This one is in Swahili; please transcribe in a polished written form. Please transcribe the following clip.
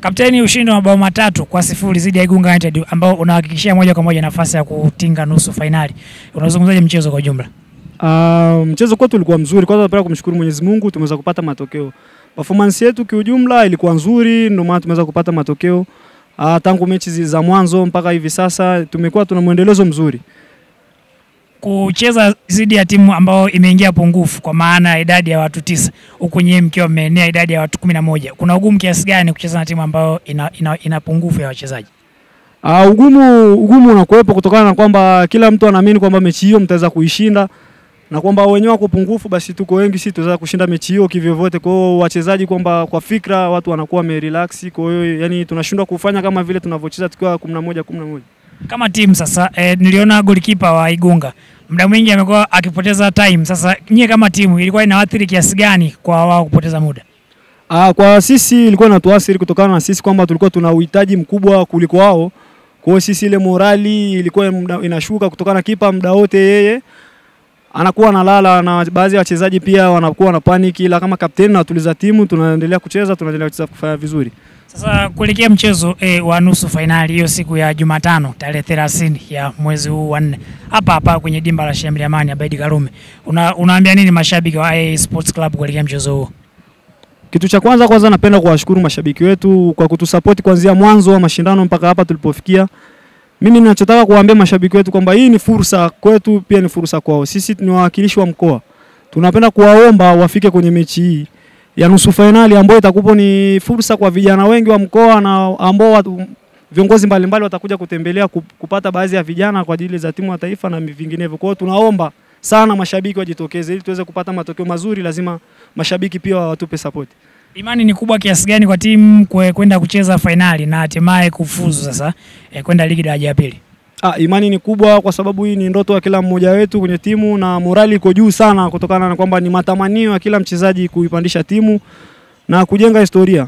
Kapteni, ushindi wa mabao 3-0 dhidi ya Igunga United ambao unahakikishia moja kwa moja nafasi ya kutinga nusu finali. Unazungumzaje mchezo kwa jumla? Mchezo kwetu ulikuwa mzuri. Kwanza napenda kumshukuru Mwenyezi Mungu tumeweza kupata matokeo. Performance yetu kiujumla ilikuwa nzuri, ndio maana tumeweza kupata matokeo. Tangu mechi za mwanzo mpaka hivi sasa tumekuwa tuna muendelezo mzuri. Kucheza dhidi ya timu ambao imeingia pungufu kwa maana idadi ya watu 9 huko nyewe mkiwa mmeenea idadi ya watu 11. Kuna ugumu kiasi gani kucheza na timu ambao ina pungufu ya wachezaji? Ugumu unakuwepo kutokana na kwamba kila mtu anaamini kwamba mechi hiyo mtaweza kuishinda na kwamba wenyewe wako pungufu, basi tuko wengi sisi tutaweza kushinda mechi hiyo kivyovyote. Kwa hiyo wachezaji kwamba kwa fikra watu wanakuwa wamerelax, kwa hiyo yani tunashindwa kufanya kama vile tunavyocheza tukiwa 11. Kama timu sasa niliona goalkeeper wa Igunga muda mwingi amekuwa akipoteza time. Sasa nyie kama timu ilikuwa inaathiri kiasi gani kwa wao kupoteza muda? Kwa sisi ilikuwa inatuathiri kutokana na sisi kwamba tulikuwa tuna uhitaji mkubwa kuliko wao. Kwa hiyo sisi ile morali ilikuwa inashuka kutokana na kipa muda wote yeye anakuwa analala na baadhi ya wachezaji pia wanakuwa na panic, ila kama kapteni na tuliza timu tunaendelea kucheza kufanya vizuri. Sasa kuelekea mchezo wa nusu finali hiyo siku ya Jumatano tarehe 30 ya mwezi huu wa 4 hapa kwenye dimba la Sheikh Amani Abeid Karume, unaambia nini mashabiki wa AA Sports Club kuelekea mchezo huo? Kitu cha kwanza napenda kuwashukuru mashabiki wetu kwa kutusupport kuanzia mwanzo wa mashindano mpaka hapa tulipofikia. Mimi ninachotaka kuwaambia mashabiki wetu kwamba hii ni fursa kwetu, pia ni fursa kwao. Sisi ni wawakilishi wa mkoa. Tunapenda kuwaomba wafike kwenye mechi hii ya nusu finali ambayo itakupo ni fursa kwa vijana wengi wa mkoa na ambao viongozi mbalimbali watakuja kutembelea kupata baadhi ya vijana kwa ajili za timu ya taifa na vinginevyo. Kwa hiyo tunaomba sana mashabiki wajitokeze ili tuweze kupata matokeo mazuri. Lazima mashabiki pia watupe support. Imani ni kubwa kiasi gani kwa timu kwenda kucheza finali na hatimaye kufuzu sasa kwenda ligi daraja ya pili? Imani ni kubwa kwa sababu hii ni ndoto ya kila mmoja wetu kwenye timu na morali iko juu sana kutokana na kwamba ni matamanio ya kila mchezaji kuipandisha timu na kujenga historia.